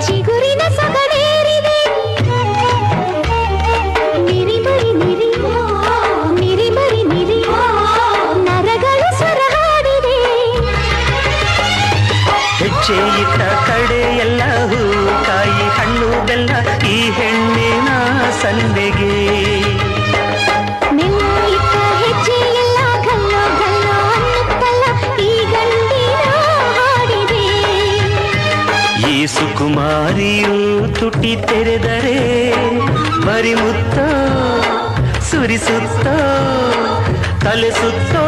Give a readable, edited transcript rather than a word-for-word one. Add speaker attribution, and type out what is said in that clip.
Speaker 1: ಚಿಗುರಿನ ಸಗಡೇರಿದೆ ನಿರಿಮರಿ ನಿರಿ ನಿರಿಮರಿ ನಿರಿ ನರಗಳು ಸ್ವರ ಹಾಡಿದೆ
Speaker 2: ಹೆಜ್ಜೆ ಇಟ್ಟ ಕಡೆ ಎಲ್ಲ ಹೂ ಕಾಯಿ ಹಣ್ಣು ಬೆಲ್ಲ ಈ ಹೆಣ್ಣಿನ ಸನ್ನೆಗೆ
Speaker 1: ಇಟ್ಟ ಹೆಜ್ಜೆ ಎಲ್ಲ ಗಲ್ಲೋ ಗಲ್ಲೋ ಅನ್ನುತ್ತಲ್ಲ ಈ ಗಂಡಿನ ಹಾಡಿದೆ
Speaker 2: ಈ ಸುಕುಮಾರಿಯು ತುಟಿ ತೆರೆದರೆ ಬರಿ ಮುತ್ತೋ ಸುರಿಸುತ್ತೋ ತಲೆ ಸುತ್ತೋ